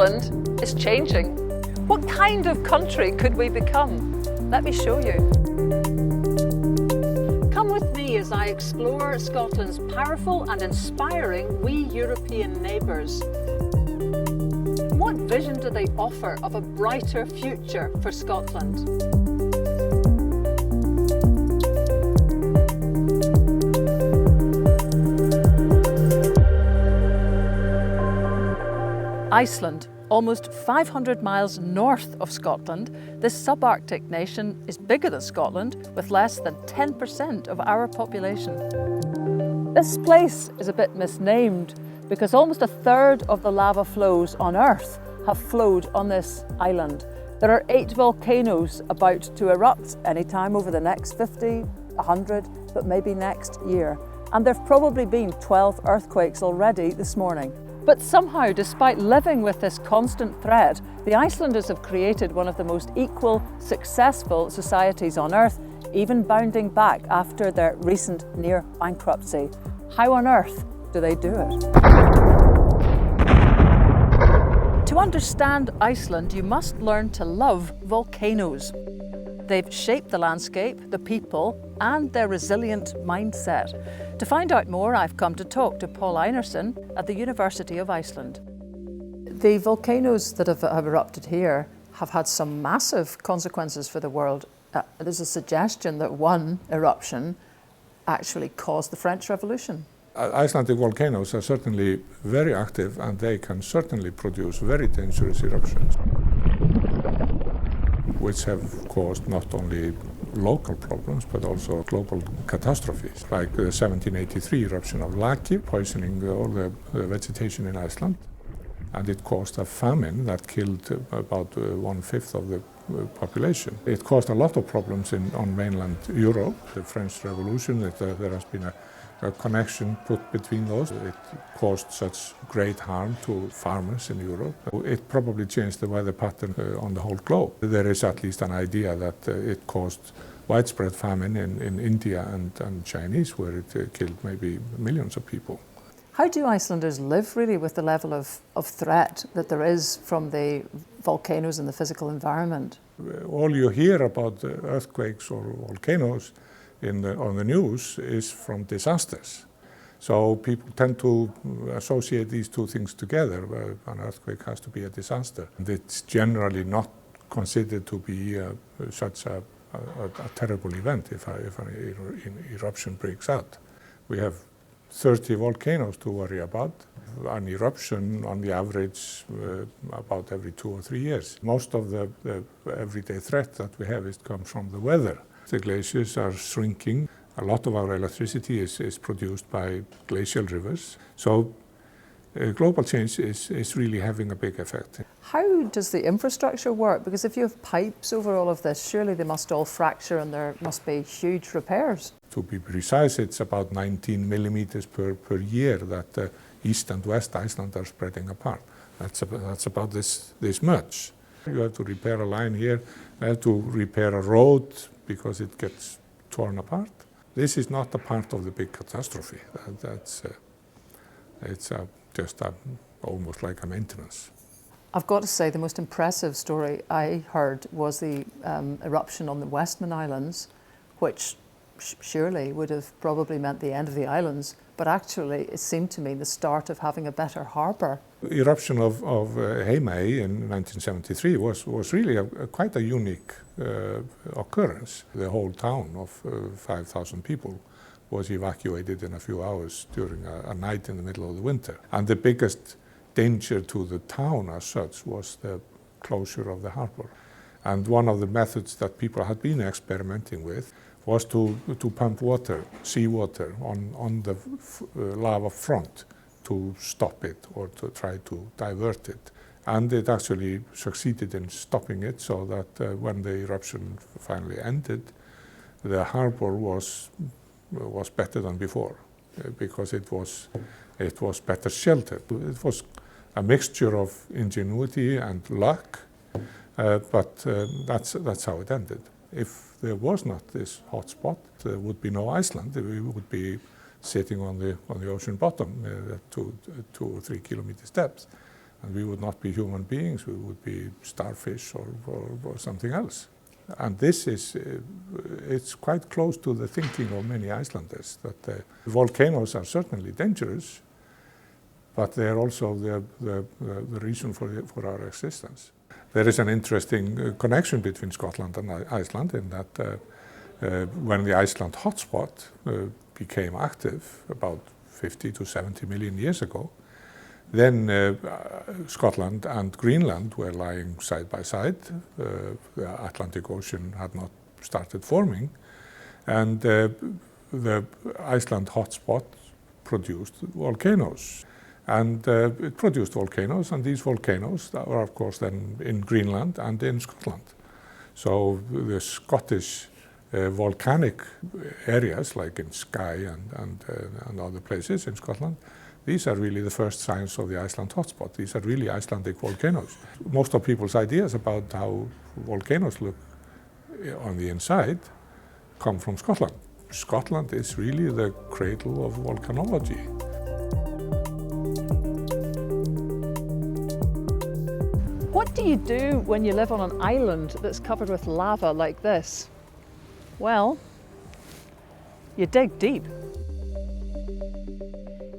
Iceland is changing. What kind of country could we become? Let me show you. Come with me as I explore Scotland's powerful and inspiring wee European neighbours. What vision do they offer of a brighter future for Scotland? Iceland, almost 500 miles north of Scotland, this subarctic nation is bigger than Scotland with less than 10% of our population. This place is a bit misnamed because almost a third of the lava flows on Earth have flowed on this island. There are 8 volcanoes about to erupt anytime over the next 50, 100, but maybe next year. And there've probably been 12 earthquakes already this morning. But somehow, despite living with this constant threat, the Icelanders have created one of the most equal, successful societies on Earth, even bounding back after their recent near bankruptcy. How on earth do they do it? To understand Iceland, you must learn to love volcanoes. They've shaped the landscape, the people, and their resilient mindset. To find out more, I've come to talk to Paul Einarsson at the University of Iceland. The volcanoes that have erupted here have had some massive consequences for the world. There's a suggestion that one eruption actually caused the French Revolution. Icelandic volcanoes are certainly very active, and they can certainly produce very dangerous eruptions, which have caused not only local problems but also global catastrophes, like the 1783 eruption of Laki, poisoning all the vegetation in Iceland, and it caused a famine that killed about 1/5 of the population. It caused a lot of problems on mainland Europe. The French Revolution, there has been a connection put between those. It caused such great harm to farmers in Europe. It probably changed the weather pattern on the whole globe. There is at least an idea that it caused widespread famine in India and Chinese, where it killed maybe millions of people. How do Icelanders live really with the level of threat that there is from the volcanoes and the physical environment? All you hear about earthquakes or volcanoes on the news is from disasters. So people tend to associate these two things together. An earthquake has to be a disaster. And it's generally not considered to be such a terrible event if an eruption breaks out. We have 30 volcanoes to worry about. An eruption on the average about every 2 or 3 years. Most of the everyday threat that we have comes from the weather. The glaciers are shrinking. A lot of our electricity is produced by glacial rivers. So global change is really having a big effect. How does the infrastructure work? Because if you have pipes over all of this, surely they must all fracture and there must be huge repairs. To be precise, it's about 19 millimeters per year that East and West Iceland are spreading apart. That's about this much. You have to repair a line here, you have to repair a road because it gets torn apart. This is not a part of the big catastrophe. It's just almost like a maintenance. I've got to say the most impressive story I heard was the eruption on the Westman Islands, which surely would have probably meant the end of the islands, but actually it seemed to mean the start of having a better harbour. The eruption of Heimaey in 1973 was really quite a unique occurrence. The whole town of 5,000 people was evacuated in a few hours during a night in the middle of the winter. And the biggest danger to the town as such was the closure of the harbour. And one of the methods that people had been experimenting with was to pump water, seawater, on the lava front to stop it or to try to divert it. And it actually succeeded in stopping it, so that when the eruption finally ended, the harbour was better than before because it was better sheltered. It was a mixture of ingenuity and luck, but that's how it ended. If there was not this hot spot, there would be no Iceland. We would be sitting on the ocean bottom at 2 or 3 kilometers depth. And we would not be human beings, we would be starfish or something else. And this is, it's quite close to the thinking of many Icelanders, that volcanoes are certainly dangerous, but they are also the reason for our existence. There is an interesting connection between Scotland and Iceland in that when the Iceland hotspot became active about 50 to 70 million years ago, then Scotland and Greenland were lying side by side. The Atlantic Ocean had not started forming, and the Iceland hotspot produced volcanoes. And it produced volcanoes, and these volcanoes are of course then in Greenland and in Scotland. So the Scottish volcanic areas, like in Skye and other places in Scotland, these are really the first signs of the Iceland hotspot. These are really Icelandic volcanoes. Most of people's ideas about how volcanoes look on the inside come from Scotland. Scotland is really the cradle of volcanology. What do you do when you live on an island that's covered with lava like this? Well, you dig deep.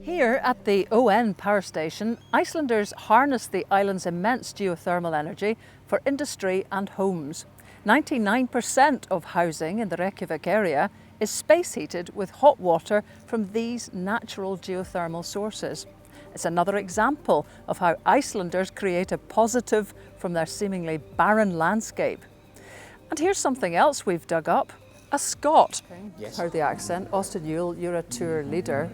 Here at the ON power station, Icelanders harness the island's immense geothermal energy for industry and homes. 99% of housing in the Reykjavik area is space heated with hot water from these natural geothermal sources. It's another example of how Icelanders create a positive from their seemingly barren landscape. And here's something else we've dug up. A Scot. Yes. Heard the accent. Austin Yule, you're a tour leader,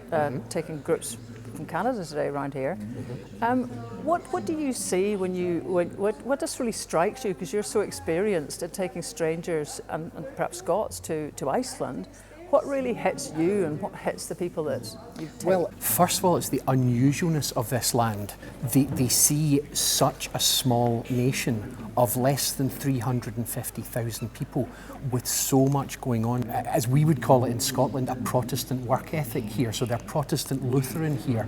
taking groups from Canada today around here. What do you see when what just really strikes you, because you're so experienced at taking strangers and perhaps Scots to Iceland? What really hits you and what hits the people that you take? Well, first of all, it's the unusualness of this land. They see such a small nation of less than 350,000 people with so much going on. As we would call it in Scotland, a Protestant work ethic here. So they're Protestant Lutheran here.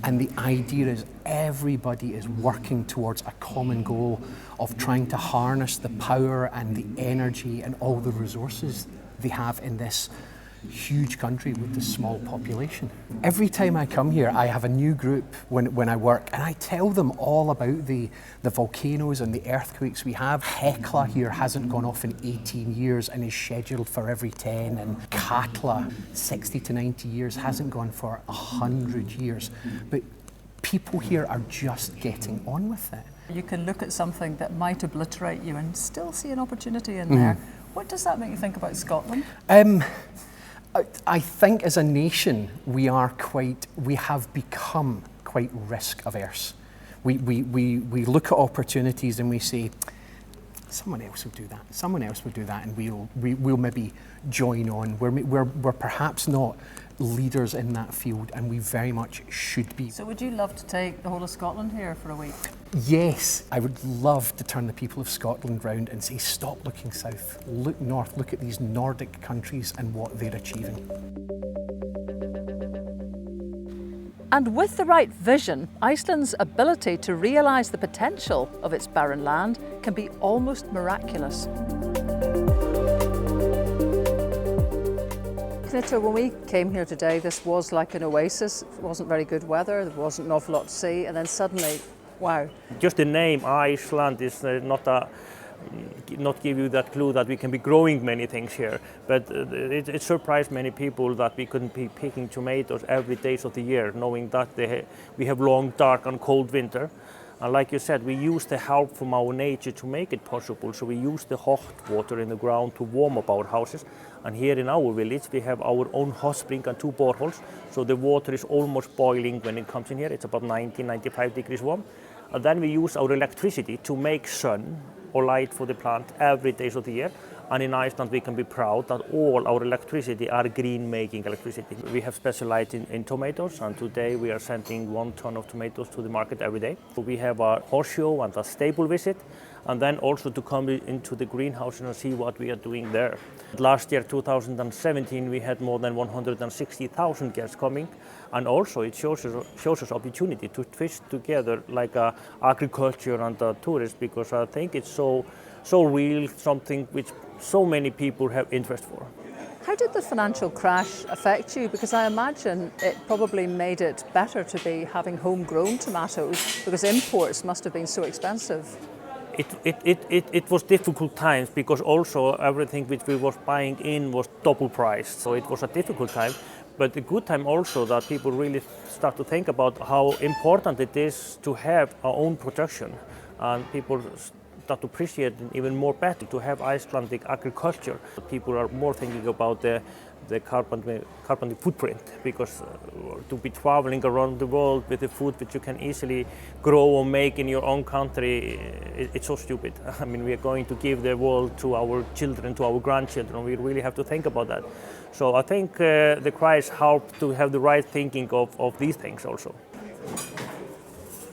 And the idea is everybody is working towards a common goal of trying to harness the power and the energy and all the resources they have in this huge country with this small population. Every time I come here, I have a new group when I work, and I tell them all about the volcanoes and the earthquakes we have. Hekla here hasn't gone off in 18 years and is scheduled for every 10, and Katla, 60 to 90 years, hasn't gone for 100 years. But people here are just getting on with it. You can look at something that might obliterate you and still see an opportunity in there. What does that make you think about Scotland? I think as a nation we have become quite risk averse. We look at opportunities and we say, someone else will do that, someone else will do that, and we'll maybe join on. We're perhaps not leaders in that field, and we very much should be. So would you love to take the whole of Scotland here for a week? Yes, I would love to turn the people of Scotland round and say, stop looking south, look north, look at these Nordic countries and what they're achieving. And with the right vision, Iceland's ability to realise the potential of its barren land can be almost miraculous. When we came here today, this was like an oasis. It wasn't very good weather, there wasn't an awful lot to see, and then suddenly, wow. Just the name Iceland is not give you that clue that we can be growing many things here, but it surprised many people that we couldn't be picking tomatoes every day of the year, knowing that we have long, dark and cold winter. And like you said, we use the help from our nature to make it possible. So we use the hot water in the ground to warm up our houses. And here in our village, we have our own hot spring and 2 boreholes. So the water is almost boiling when it comes in here. It's about 90-95 degrees warm. And then we use our electricity to make sun or light for the plant every day of the year. And in Iceland, we can be proud that all our electricity are green-making electricity. We have specialized in tomatoes, and today we are sending 1 ton of tomatoes to the market every day. We have a horse show and a stable visit, and then also to come into the greenhouse and see what we are doing there. Last year, 2017, we had more than 160,000 guests coming, and also it shows us opportunity to twist together like agriculture and tourism, because I think it's so real, something which so many people have interest for. How did the financial crash affect you? Because I imagine it probably made it better to be having homegrown tomatoes, because imports must have been so expensive. It was difficult times, because also everything which we was buying in was double priced. So it was a difficult time, but a good time also that people really start to think about how important it is to have our own production, and people start to appreciate it even more better to have Icelandic agriculture. People are more thinking about the carbon footprint, because to be traveling around the world with the food which you can easily grow or make in your own country, it's so stupid. I mean, we are going to give the world to our children, to our grandchildren. We really have to think about that. So I think the crisis helped to have the right thinking of these things also.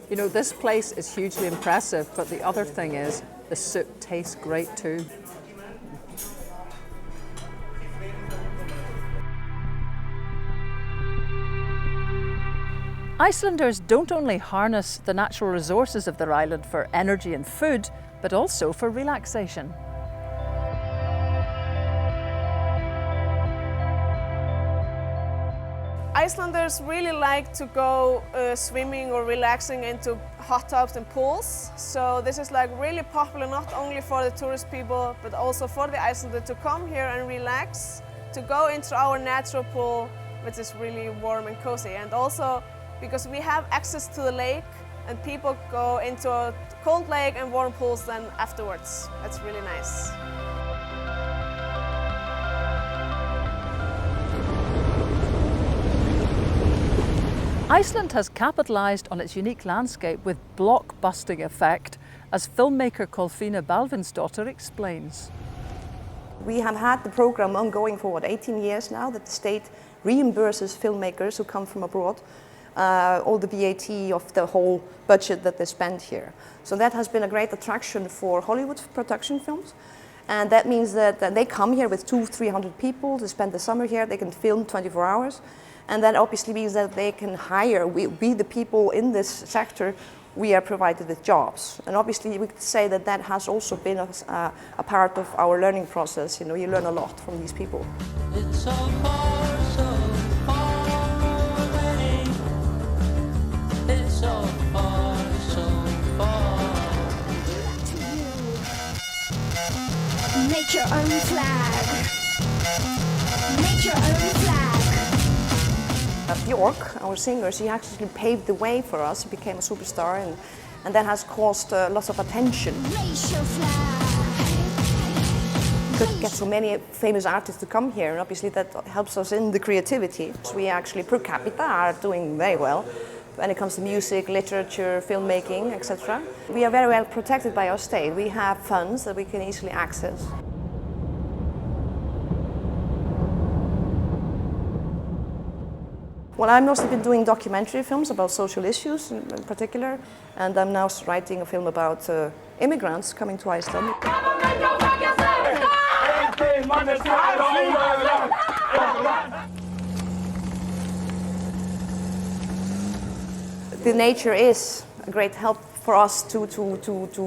You know, this place is hugely impressive, but the other thing is the soup tastes great too. Icelanders don't only harness the natural resources of their island for energy and food, but also for relaxation. Icelanders really like to go swimming or relaxing into hot tubs and pools. So this is like really popular not only for the tourist people, but also for the Icelanders to come here and relax, to go into our natural pool, which is really warm and cozy. And also because we have access to the lake, and people go into a cold lake and warm pools then afterwards. That's really nice. Iceland has capitalised on its unique landscape with blockbusting effect, as filmmaker Kolfinna Balvinsdóttir explains. We have had the program ongoing for 18 years now, that the state reimburses filmmakers who come from abroad all the VAT of the whole budget that they spend here. So that has been a great attraction for Hollywood production films. And that means that they come here with 200-300 people to spend the summer here. They can film 24 hours. And that obviously means that they can hire, we the people in this sector, we are provided with jobs. And obviously we could say that that has also been a part of our learning process. You know, you learn a lot from these people. It's so far, so far away. It's so far, so far. Make your own flag. Make your own flag. Björk, our singer, she actually paved the way for us. She became a superstar, and that has caused lots of attention. Raise your flag. Could get so many famous artists to come here, and obviously that helps us in the creativity. So we actually per capita are doing very well when it comes to music, literature, filmmaking, etc. We are very well protected by our state. We have funds that we can easily access. Well, I've mostly been doing documentary films about social issues in particular, and I'm now writing a film about immigrants coming to Iceland. The nature is a great help for us to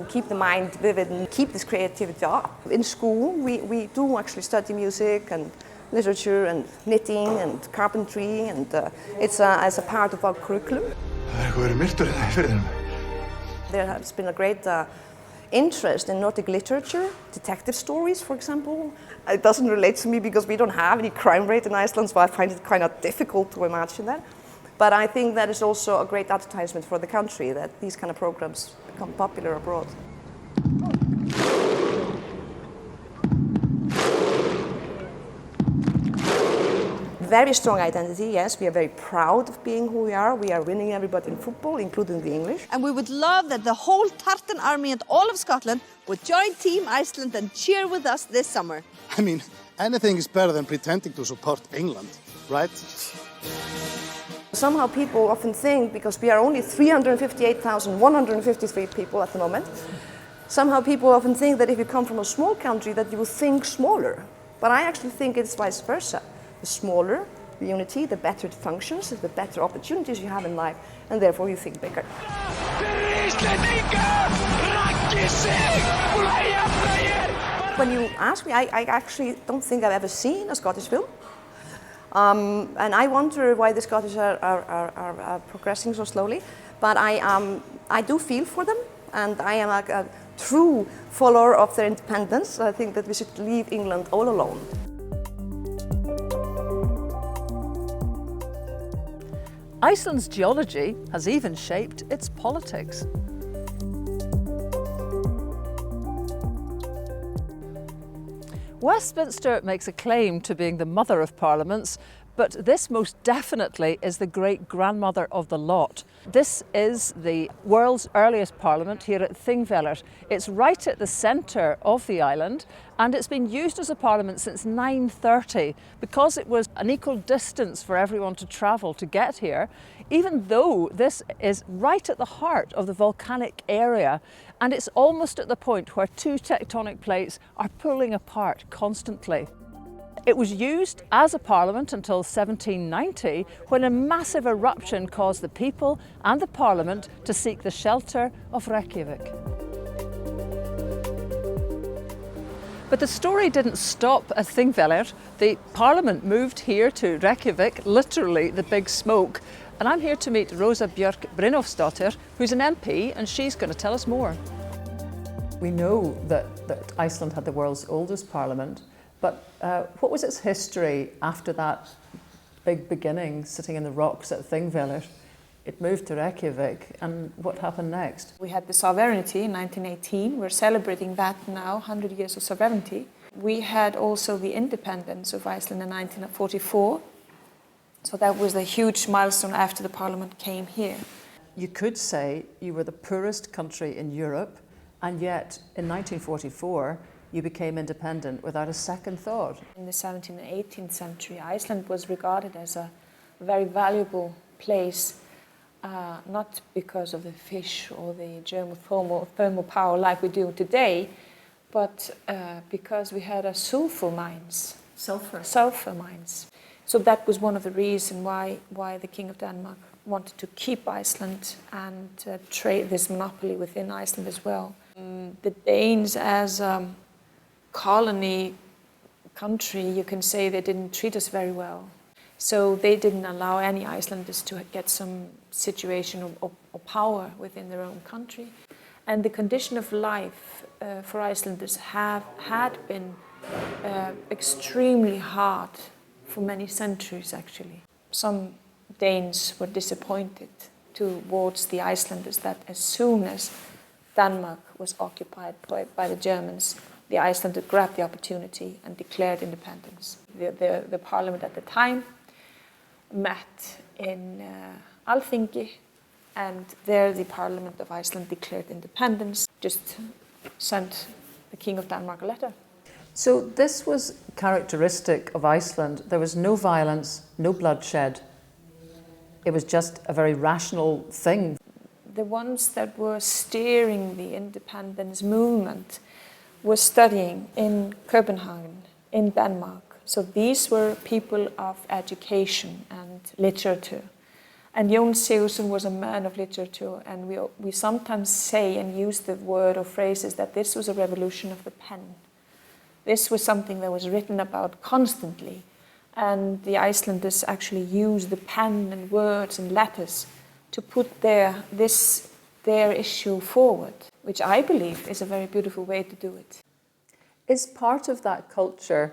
keep the mind vivid and keep this creativity up. In school, we do actually study music and literature and knitting and carpentry, and it's as a part of our curriculum. There has been a great interest in Nordic literature, detective stories, for example. It doesn't relate to me because we don't have any crime rate in Iceland, so I find it kind of difficult to imagine that. But I think that is also a great advertisement for the country, that these kind of programs become popular abroad. Very strong identity, yes. We are very proud of being who we are. We are winning everybody in football, including the English. And we would love that the whole Tartan army and all of Scotland would join Team Iceland and cheer with us this summer. I mean, anything is better than pretending to support England, right? Somehow people often think, because we are only 358,153 people at the moment, Somehow people often think that if you come from a small country that you will think smaller. But I actually think it's vice versa. The smaller the unity, the better it functions, the better opportunities you have in life, and therefore you think bigger. When you ask me, I actually don't think I've ever seen a Scottish film. And I wonder why the Scottish are progressing so slowly. But I do feel for them, and I am a true follower of their independence. I think that we should leave England all alone. Iceland's geology has even shaped its politics. Westminster makes a claim to being the mother of parliaments, but this most definitely is the great-grandmother of the lot. This is the world's earliest parliament here at Thingvellir. It's right at the centre of the island, and it's been used as a parliament since 930 because it was an equal distance for everyone to travel to get here, even though this is right at the heart of the volcanic area, and it's almost at the point where two tectonic plates are pulling apart constantly. It was used as a parliament until 1790, when a massive eruption caused the people and the parliament to seek the shelter of Reykjavik. But the story didn't stop at Thingvellir. The parliament moved here to Reykjavik, literally the big smoke. And I'm here to meet Rosa Björk Brynjolfsdóttir, who's an MP, and she's going to tell us more. We know that Iceland had the world's oldest parliament, but what was its history after that big beginning, sitting in the rocks at Thingvellir? It moved to Reykjavik, and what happened next? We had the sovereignty in 1918. We're celebrating that now, 100 years of sovereignty. We had also the independence of Iceland in 1944. So that was a huge milestone after the parliament came here. You could say you were the poorest country in Europe, and yet in 1944 you became independent without a second thought. In the 17th and 18th century, Iceland was regarded as a very valuable place, not because of the fish or the geothermal power like we do today, but because we had sulfur mines. Sulfur mines. So that was one of the reasons why the King of Denmark wanted to keep Iceland and trade this monopoly within Iceland as well. The Danes, as a colony country, you can say they didn't treat us very well. So they didn't allow any Icelanders to get some situation of power within their own country. And the condition of life for Icelanders had been extremely hard for many centuries, actually. Some Danes were disappointed towards the Icelanders that as soon as Denmark was occupied by the Germans, the Icelanders grabbed the opportunity and declared independence. The parliament at the time met in Alþingi, and there the parliament of Iceland declared independence, just sent the King of Denmark a letter. So this was characteristic of Iceland. There was no violence, no bloodshed. It was just a very rational thing. The ones that were steering the independence movement were studying in Copenhagen, in Denmark. So these were people of education and literature. And Jón Sigurðsson was a man of literature, and we sometimes say and use the word or phrases that this was a revolution of the pen. This was something that was written about constantly, and the Icelanders actually used the pen and words and letters to put their issue forward, which I believe is a very beautiful way to do it. Is part of that culture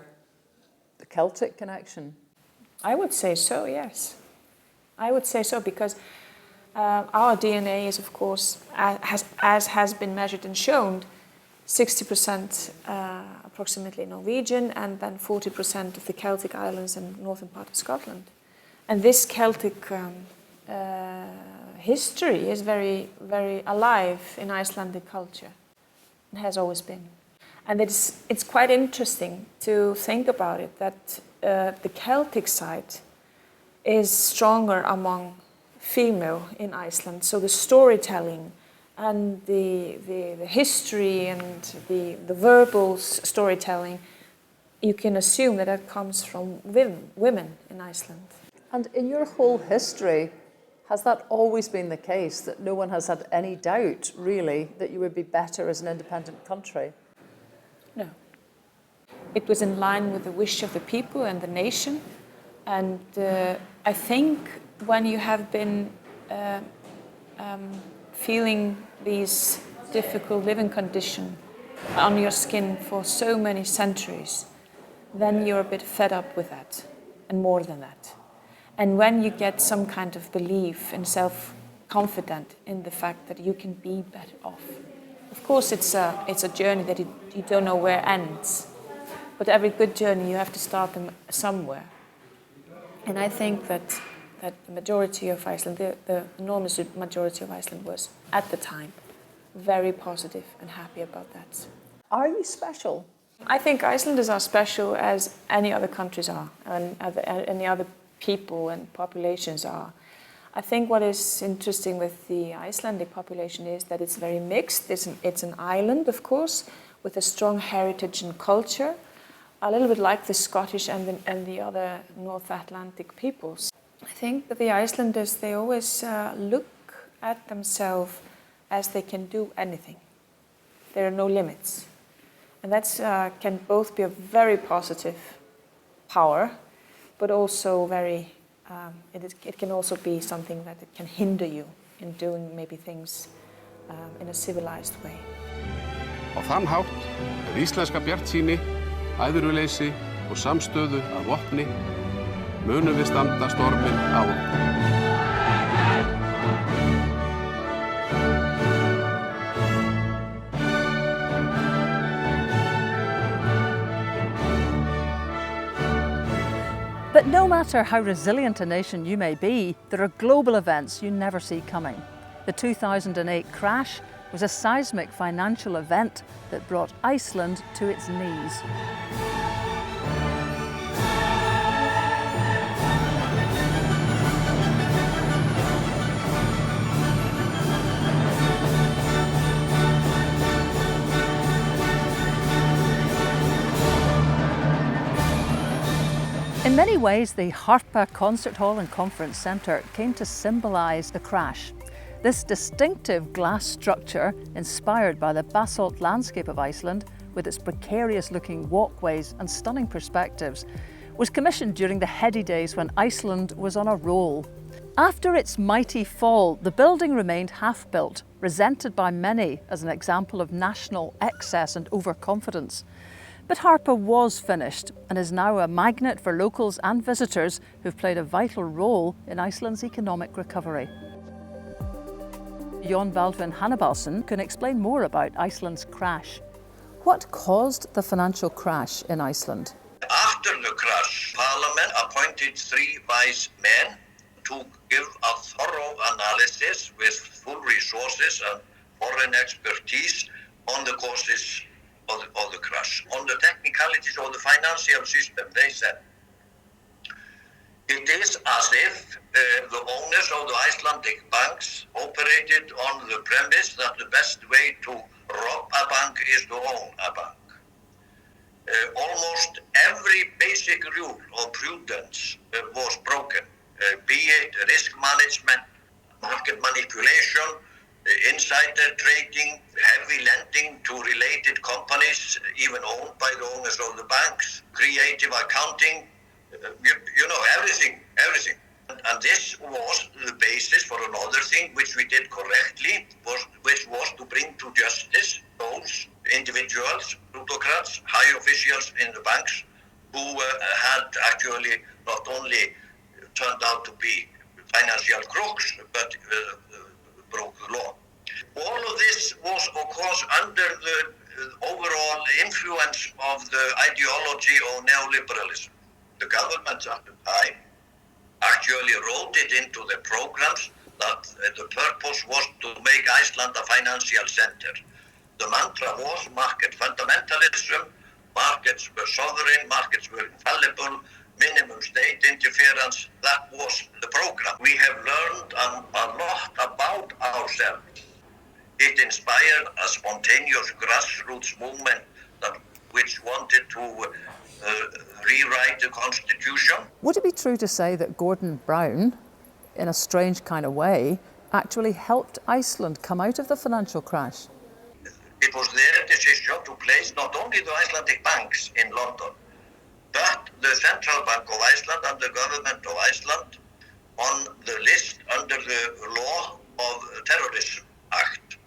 the Celtic connection? I would say so, yes. I would say so, because our DNA is, of course, as has been measured and shown, 60% approximately Norwegian, and then 40% of the Celtic Islands and northern part of Scotland. And this Celtic history is very, very alive in Icelandic culture. It has always been. And it's quite interesting to think about it, that the Celtic side is stronger among female in Iceland. So the storytelling and the history and the verbal storytelling, you can assume that that comes from women in Iceland. And in your whole history, has that always been the case, that no one has had any doubt, really, that you would be better as an independent country? No. It was in line with the wish of the people and the nation. And I think when you have been feeling these difficult living conditions on your skin for so many centuries, then you're a bit fed up with that, and more than that. And when you get some kind of belief and self-confident in the fact that you can be better off. Of course, it's a journey that you don't know where ends. But every good journey, you have to start them somewhere. And I think that the majority of Iceland, the enormous majority of Iceland was, at the time, very positive and happy about that. Are you special? I think Icelanders are special as any other countries are, and any other people and populations are. I think what is interesting with the Icelandic population is that it's very mixed. It's an island, of course, with a strong heritage and culture, a little bit like the Scottish and the other North Atlantic peoples. I think that the Icelanders, they always look at themselves as they can do anything. There are no limits. And that can both be a very positive power, but also it can also be something that it can hinder you in doing maybe things in a civilized way. Á þann hátt íslenska bjartsýni, æðruleysi og samstöðu að vopni munum við standa storminn á okkur. But no matter how resilient a nation you may be, there are global events you never see coming. The 2008 crash was a seismic financial event that brought Iceland to its knees. In many ways, the Harpa Concert Hall and Conference Centre came to symbolise the crash. This distinctive glass structure, inspired by the basalt landscape of Iceland, with its precarious-looking walkways and stunning perspectives, was commissioned during the heady days when Iceland was on a roll. After its mighty fall, the building remained half-built, resented by many as an example of national excess and overconfidence. But Harpa was finished and is now a magnet for locals and visitors who've played a vital role in Iceland's economic recovery. Jon Baldvin Hannibalsson can explain more about Iceland's crash. What caused the financial crash in Iceland? After the crash, Parliament appointed 3 wise men to give a thorough analysis with full resources and foreign expertise on the causes of the crash. On the technicalities of the financial system, they said, it is as if the owners of the Icelandic banks operated on the premise that the best way to rob a bank is to own a bank. Almost every basic rule of prudence was broken, be it risk management, market manipulation, insider trading, heavy lending to related companies, even owned by the owners of the banks, creative accounting, you know, everything. And this was the basis for another thing which we did correctly, which was to bring to justice those individuals, plutocrats, high officials in the banks who had actually not only turned out to be financial crooks, but broke the law. All of this was, of course, under the overall influence of the ideology of neoliberalism. The government at the time actually wrote it into the programs that the purpose was to make Iceland a financial center. The mantra was market fundamentalism, markets were sovereign, markets were infallible, minimum state interference. That was the program. We have learned a lot about ourselves It inspired a spontaneous grassroots movement which wanted to rewrite the constitution. Would it be true to say that Gordon Brown, in a strange kind of way, actually helped Iceland come out of the financial crash? It was their decision to place not only the Icelandic banks in London, but the Central Bank of Iceland and the government of Iceland on the list under the Law of Terrorism Act.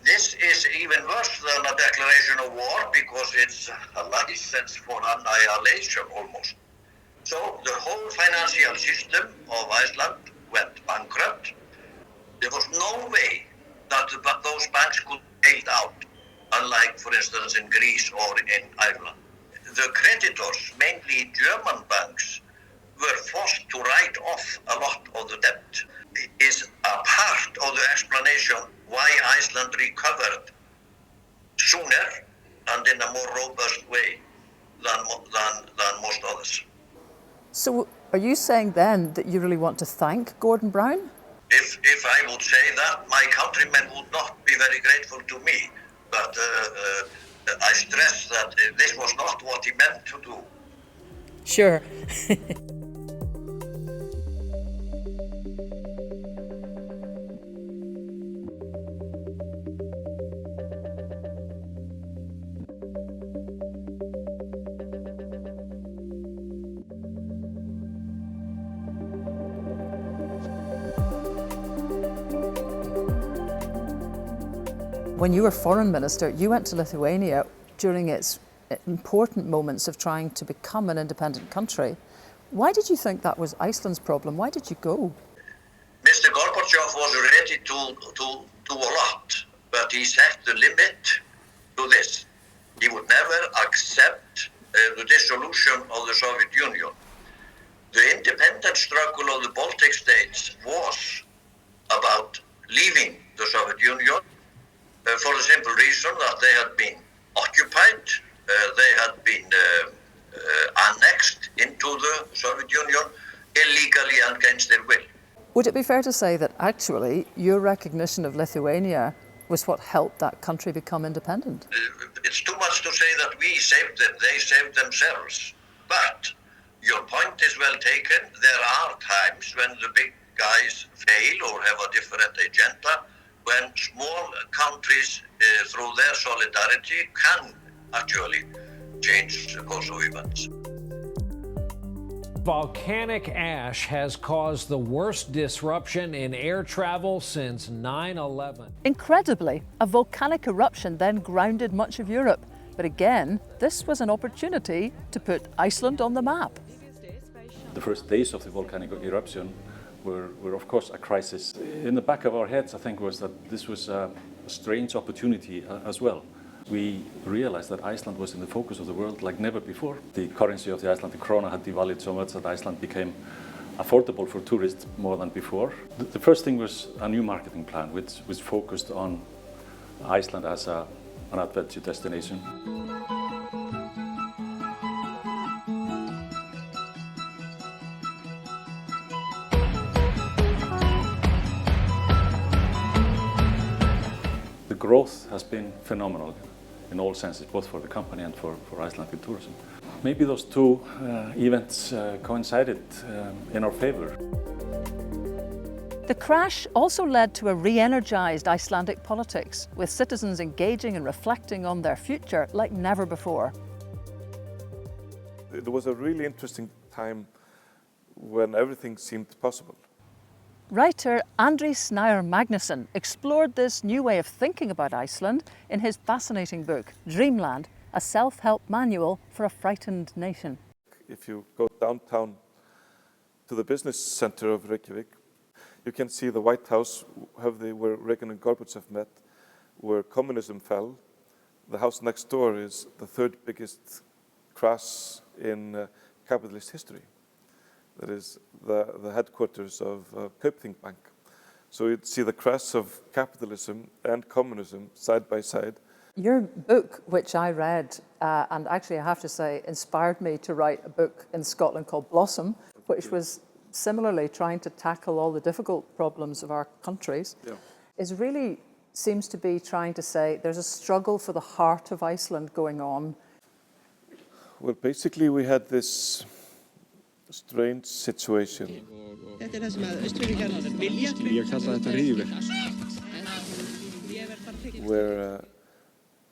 This is even worse than a declaration of war because it's a license for annihilation almost. So the whole financial system of Iceland went bankrupt. There was no way that those banks could be bailed out, unlike, for instance, in Greece or in Ireland. The creditors, mainly German banks, were forced to write off a lot of the debt. It is a part of the explanation why Iceland recovered sooner and in a more robust way than most others. So are you saying then that you really want to thank Gordon Brown? If I would say that, my countrymen would not be very grateful to me. But I stress that this was not what he meant to do. Sure. When you were foreign minister, you went to Lithuania during its important moments of trying to become an independent country. Why did you think that was Iceland's problem? Why did you go? Mr. Gorbachev was ready to do a lot, but he set the limit to this. He would never accept the dissolution of the Soviet Union. The independence struggle of the Baltic states was about leaving the Soviet Union for the simple reason that they had been occupied, they had been annexed into the Soviet Union illegally and against their will. Would it be fair to say that actually your recognition of Lithuania was what helped that country become independent? It's too much to say that we saved them, they saved themselves. But your point is well taken. There are times when the big guys fail or have a different agenda, when small countries, through their solidarity, can actually change the course of events. Volcanic ash has caused the worst disruption in air travel since 9/11. Incredibly, a volcanic eruption then grounded much of Europe. But again, this was an opportunity to put Iceland on the map. The first days of the volcanic eruption were of course a crisis. In the back of our heads, I think, was that this was a strange opportunity as well. We realized that Iceland was in the focus of the world like never before. The currency of the Icelandic krona had devalued so much that Iceland became affordable for tourists more than before. The first thing was a new marketing plan, which was focused on Iceland as an adventure destination. The growth has been phenomenal in all senses, both for the company and for Icelandic tourism. Maybe those two events coincided in our favor. The crash also led to a re-energised Icelandic politics, with citizens engaging and reflecting on their future like never before. It was a really interesting time when everything seemed possible. Writer Andri Snær Magnusson explored this new way of thinking about Iceland in his fascinating book, Dreamland, a self-help manual for a frightened nation. If you go downtown to the business center of Reykjavik, you can see the White House where Reagan and Gorbachev met, where communism fell. The house next door is the third biggest crash in capitalist history. That is the headquarters of Kaupthing Bank. So you'd see the crash of capitalism and communism side by side. Your book, which I read, and actually I have to say inspired me to write a book in Scotland called Blossom, which was similarly trying to tackle all the difficult problems of our countries, is really seems to be trying to say there's a struggle for the heart of Iceland going on. Well, basically we had this strange situation where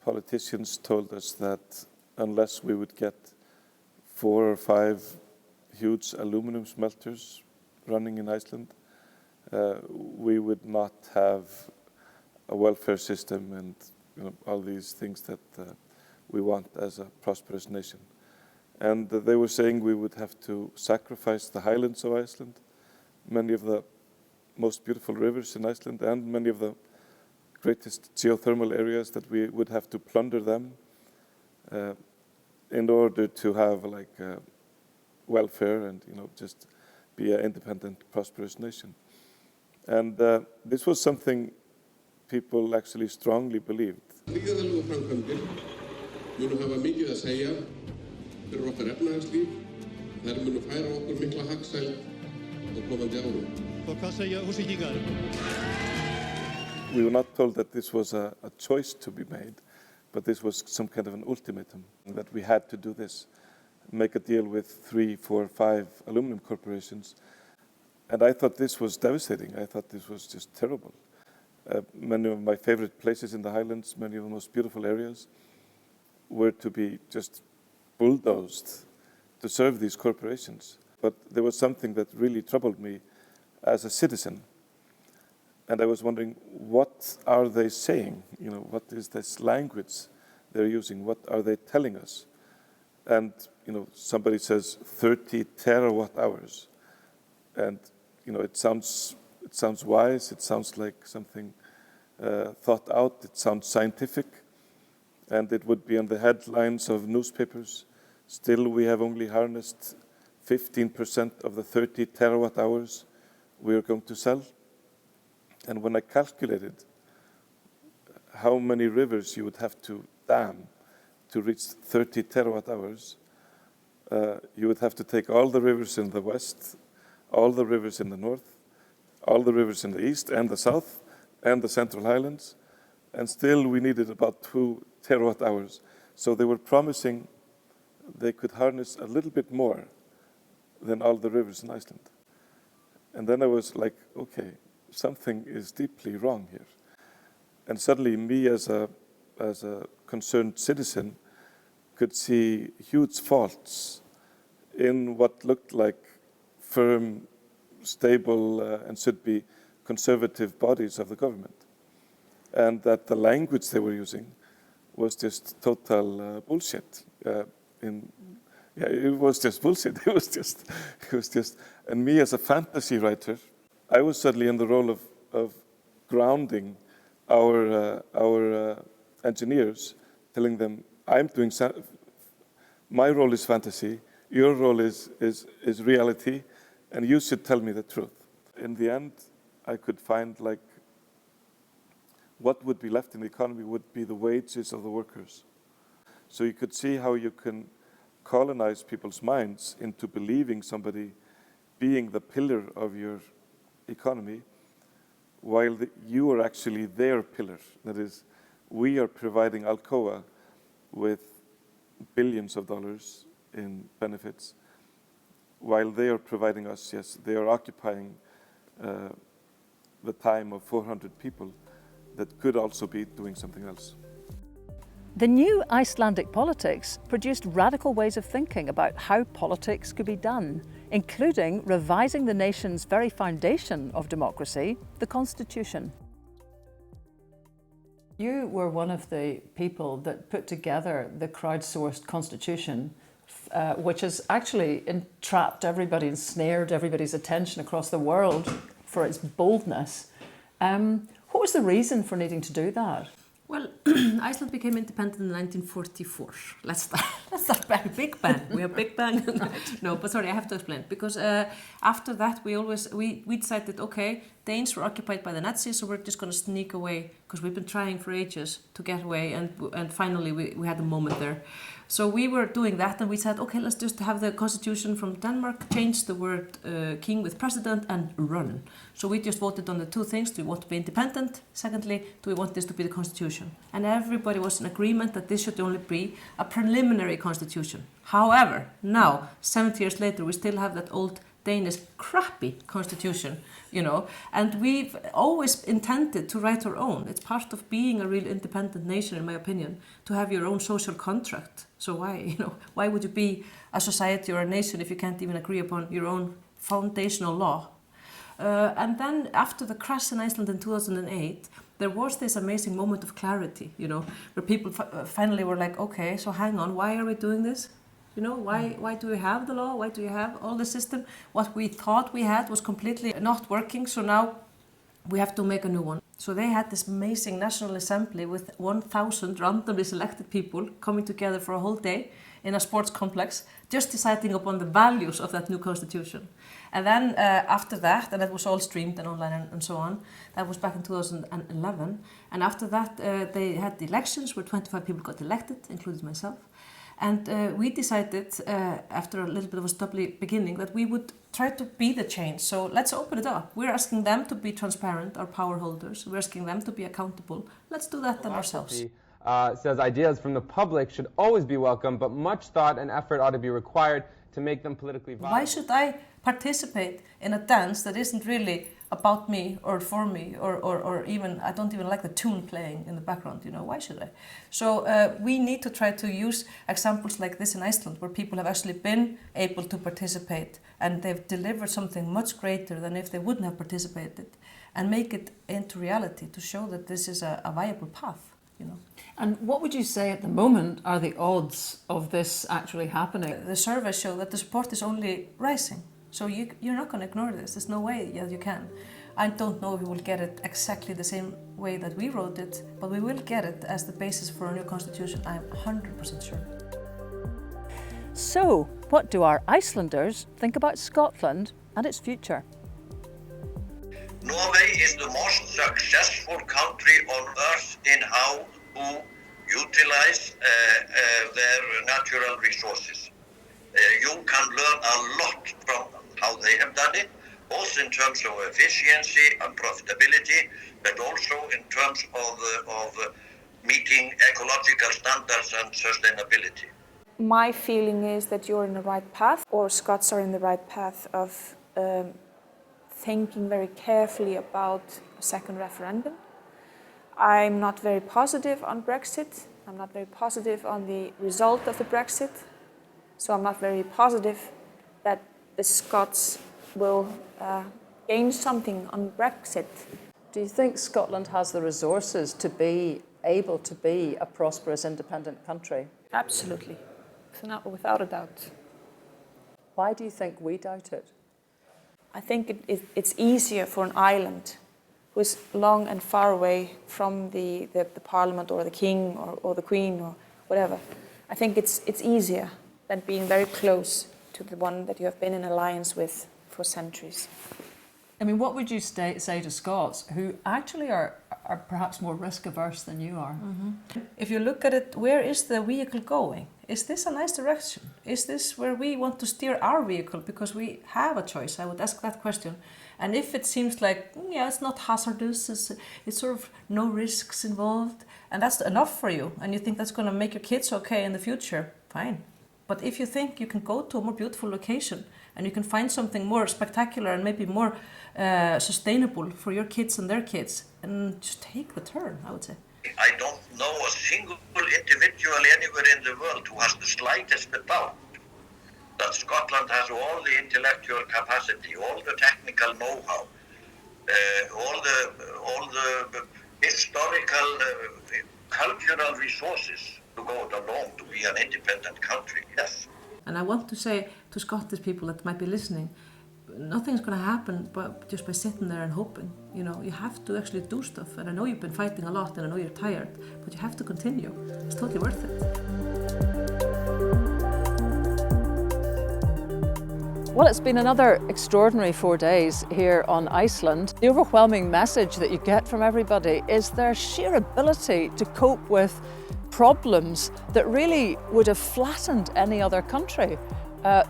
politicians told us that unless we would get 4 or 5 huge aluminum smelters running in Iceland, we would not have a welfare system and all these things that we want as a prosperous nation. And they were saying we would have to sacrifice the highlands of Iceland, many of the most beautiful rivers in Iceland, and many of the greatest geothermal areas, that we would have to plunder them in order to have welfare and just be an independent, prosperous nation. And this was something people actually strongly believed. We were not told that this was a choice to be made, but this was some kind of an ultimatum, that we had to do this, make a deal with 3, 4, 5 aluminum corporations. And I thought this was devastating. I thought this was just terrible. Many of my favorite places in the Highlands, many of the most beautiful areas, were to be just bulldozed to serve these corporations. But there was something that really troubled me as a citizen. And I was wondering, what are they saying? What is this language they're using? What are they telling us? And, somebody says 30 terawatt hours. And, it sounds wise. It sounds like something thought out. It sounds scientific. And it would be on the headlines of newspapers. Still, we have only harnessed 15% of the 30 terawatt hours we are going to sell. And when I calculated how many rivers you would have to dam to reach 30 terawatt hours, you would have to take all the rivers in the west, all the rivers in the north, all the rivers in the east and the south, and the Central Highlands, and still we needed about 2 terawatt hours. So they were promising they could harness a little bit more than all the rivers in Iceland. And then I was like, okay, something is deeply wrong here. And suddenly me as a concerned citizen could see huge faults in what looked like firm, stable, and should be conservative bodies of the government. And that the language they were using was just total bullshit. It was just bullshit. It was just, and me as a fantasy writer, I was suddenly in the role of grounding our engineers, telling them, my role is fantasy, your role is reality, and you should tell me the truth. In the end, I could find what would be left in the economy would be the wages of the workers. So you could see how you can colonize people's minds into believing somebody being the pillar of your economy, while you are actually their pillar. That is, we are providing Alcoa with billions of dollars in benefits, while they are providing us, yes, they are occupying the time of 400 people that could also be doing something else. The new Icelandic politics produced radical ways of thinking about how politics could be done, including revising the nation's very foundation of democracy, the constitution. You were one of the people that put together the crowdsourced constitution, which has actually entrapped everybody, ensnared everybody's attention across the world for its boldness. What was the reason for needing to do that? Well, Iceland became independent in 1944. Let's start by Big Bang. We have Big Bang. No, but sorry, I have to explain. Because after that, we decided, okay, Danes were occupied by the Nazis, so we're just going to sneak away because we've been trying for ages to get away, and finally we had a moment there. So we were doing that, and we said, okay, let's just have the constitution from Denmark, change the word king with president, and run. So we just voted on the two things. Do we want to be independent? Secondly, do we want this to be the constitution? And everybody was in agreement that this should only be a preliminary constitution. However, now, 70 years later, we still have that old Danish crappy constitution, you know, and we've always intended to write our own. It's part of being a real independent nation, in my opinion, to have your own social contract. So why would you be a society or a nation if you can't even agree upon your own foundational law? And then after the crash in Iceland in 2008, there was this amazing moment of clarity, you know, where people finally were like, okay, so hang on, why are we doing this? You know, why do we have the law? Why do you have all the system? What we thought we had was completely not working, so now we have to make a new one. So they had this amazing National Assembly with 1,000 randomly selected people coming together for a whole day in a sports complex, just deciding upon the values of that new constitution. And then after that, and that was all streamed and online and so on, that was back in 2011. And after that, they had the elections where 25 people got elected, including myself. And we decided, after a little bit of a stubbly beginning, that we would try to be the change. So let's open it up. We're asking them to be transparent, our power holders. We're asking them to be accountable. Let's do that then ourselves. Says ideas from the public should always be welcome, but much thought and effort ought to be required to make them politically viable. Why should I participate in a dance that isn't really about me or for me, or even, I don't even like the tune playing in the background, you know, why should I? So we need to try to use examples like this in Iceland, where people have actually been able to participate and they've delivered something much greater than if they wouldn't have participated, and make it into reality to show that this is a viable path, you know. And what would you say at the moment are the odds of this actually happening? The surveys show that the support is only rising. So you're not going to ignore this. There's no way that you can. I don't know if we will get it exactly the same way that we wrote it, but we will get it as the basis for a new constitution. I'm 100% sure. So, what do our Icelanders think about Scotland and its future? Norway is the most successful country on earth in how to utilize their natural resources. You can learn a lot from how they have done it, both in terms of efficiency and profitability, but also in terms of meeting ecological standards and sustainability. My feeling is that you're in the right path, or Scots are in the right path of thinking very carefully about a second referendum. I'm not very positive on Brexit. I'm not very positive on the result of the Brexit. So I'm not very positive that the Scots will gain something on Brexit. Do you think Scotland has the resources to be able to be a prosperous, independent country? Absolutely, without a doubt. Why do you think we doubt it? I think it's easier for an island who is long and far away from the parliament or the king or the queen or whatever. I think it's easier than being very close to the one that you have been in alliance with for centuries. I mean, what would you say to Scots who actually are perhaps more risk averse than you are? Mm-hmm. If you look at it, where is the vehicle going? Is this a nice direction? Is this where we want to steer our vehicle? Because we have a choice. I would ask that question. And if it seems like, yeah, it's not hazardous, it's sort of no risks involved, and that's enough for you, and you think that's going to make your kids okay in the future, fine. But if you think you can go to a more beautiful location and you can find something more spectacular and maybe more sustainable for your kids and their kids, and just take the turn, I would say. I don't know a single individual anywhere in the world who has the slightest doubt that Scotland has all the intellectual capacity, all the technical know-how, all the historical, cultural resources to go along to be an independent country, yes. And I want to say to Scottish people that might be listening, nothing's going to happen but just by sitting there and hoping. You know, you have to actually do stuff. And I know you've been fighting a lot and I know you're tired, but you have to continue. It's totally worth it. Well, it's been another extraordinary 4 days here on Iceland. The overwhelming message that you get from everybody is their sheer ability to cope with problems that really would have flattened any other country.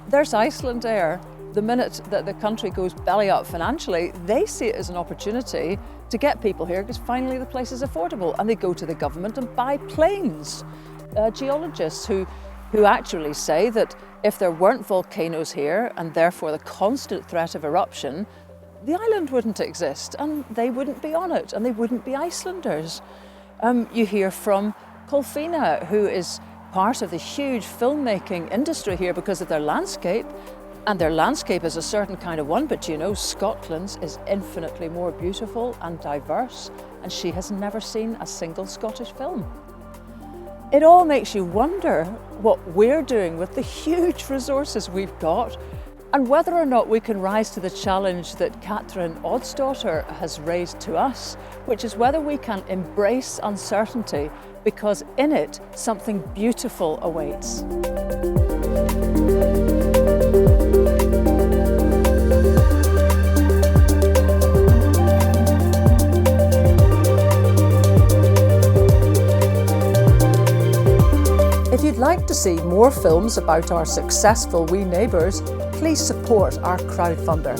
There's Icelander. The minute that the country goes belly up financially, they see it as an opportunity to get people here because finally the place is affordable, and they go to the government and buy planes. Geologists who actually say that if there weren't volcanoes here and therefore the constant threat of eruption, the island wouldn't exist and they wouldn't be on it and they wouldn't be Icelanders. You hear from Kolfinna, who is part of the huge filmmaking industry here because of their landscape. And their landscape is a certain kind of one, but you know, Scotland's is infinitely more beautiful and diverse, and she has never seen a single Scottish film. It all makes you wonder what we're doing with the huge resources we've got and whether or not we can rise to the challenge that Katrin Oddsdottir has raised to us, which is whether we can embrace uncertainty because in it something beautiful awaits. If you'd like to see more films about our successful wee neighbours, please support our crowdfunder.